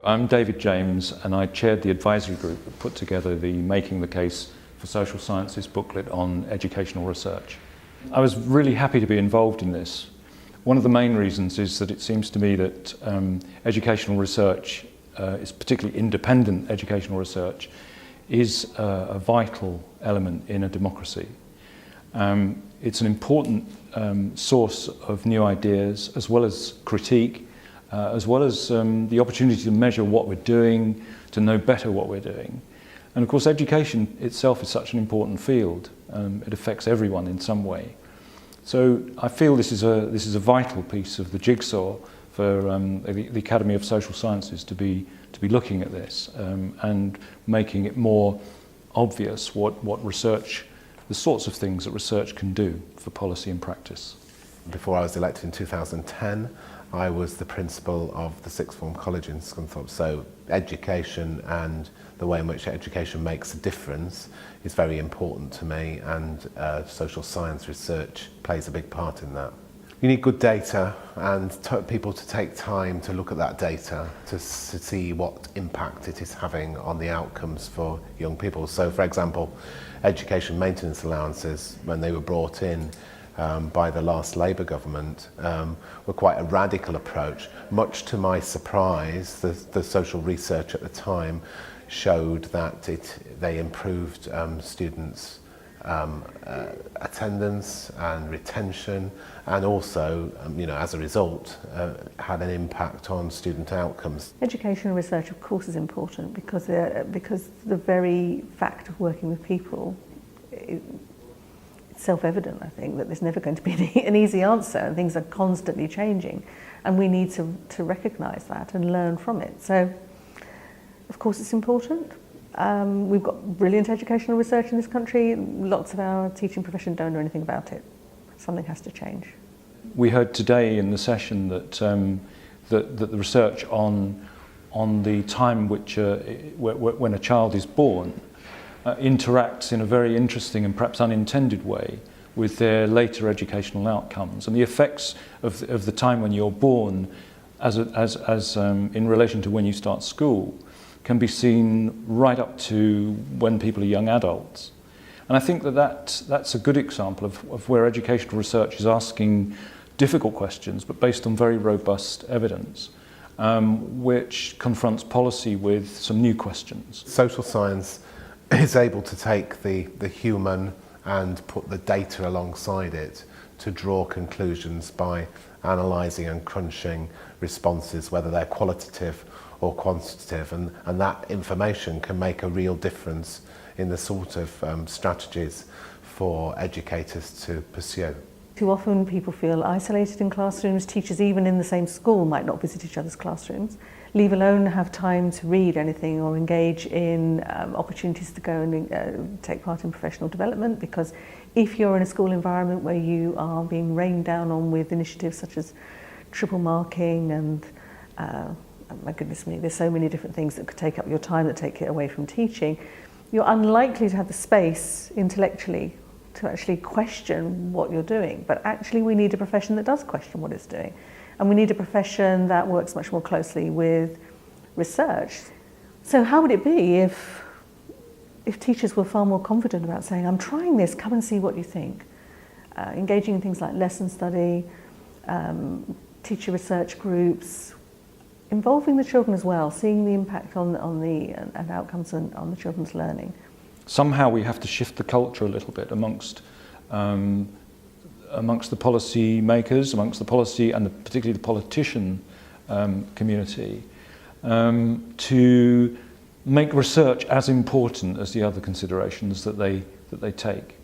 I'm David James, and I chaired the advisory group that put together the Making the Case for Social Sciences booklet on educational research. I was really happy to be involved in this. One of the main reasons is that it seems to me that educational research, is particularly independent educational research, is a vital element in a democracy. It's an important source of new ideas, as well as critique, as well as the opportunity to measure what we're doing, to know better what we're doing. And of course, education itself is such an important field. It affects everyone in some way. So I feel this is a vital piece of the jigsaw for the Academy of Social Sciences to be looking at this and making it more obvious what research, the sorts of things that research can do for policy and practice. Before I was elected in 2010, I was the principal of the sixth form college in Scunthorpe. So education and the way in which education makes a difference is very important to me, and social science research plays a big part in that. You need good data and people to take time to look at that data to see what impact it is having on the outcomes for young people. So for example, education maintenance allowances, when they were brought in by the last Labour government, were quite a radical approach. Much to my surprise, the social research at the time showed that they improved students' attendance and retention, and also, as a result, had an impact on student outcomes. Educational research, of course, is important because the very fact of working with people, it's self-evident, I think, that there's never going to be an easy answer, and things are constantly changing, and we need to recognise that and learn from it. So, of course, it's important. We've got brilliant educational research in this country. Lots of our teaching profession don't know anything about it. Something has to change. We heard today in the session that that the research on the time when a child is born interacts in a very interesting and perhaps unintended way with their later educational outcomes, and the effects of the time when you're born as in relation to when you start school can be seen right up to when people are young adults. And I think that's a good example of where educational research is asking difficult questions, but based on very robust evidence, which confronts policy with some new questions. Social science is able to take the human and put the data alongside it to draw conclusions by analysing and crunching responses, whether they're qualitative or quantitative, and that information can make a real difference in the sort of strategies for educators to pursue. Too often people feel isolated in classrooms. Teachers, even in the same school, might not visit each other's classrooms, leave alone have time to read anything or engage in opportunities to go and take part in professional development, because if you're in a school environment where you are being rained down on with initiatives such as triple marking and my goodness me, there's so many different things that could take up your time, that take it away from teaching, you're unlikely to have the space intellectually to actually question what you're doing. But actually we need a profession that does question what it's doing. And we need a profession that works much more closely with research. So how would it be if teachers were far more confident about saying, I'm trying this, come and see what you think. Engaging in things like lesson study, teacher research groups, involving the children as well, seeing the impact on the outcomes on the children's learning. Somehow we have to shift the culture a little bit amongst the policy makers, amongst the policy and particularly the politician community, to make research as important as the other considerations that they take.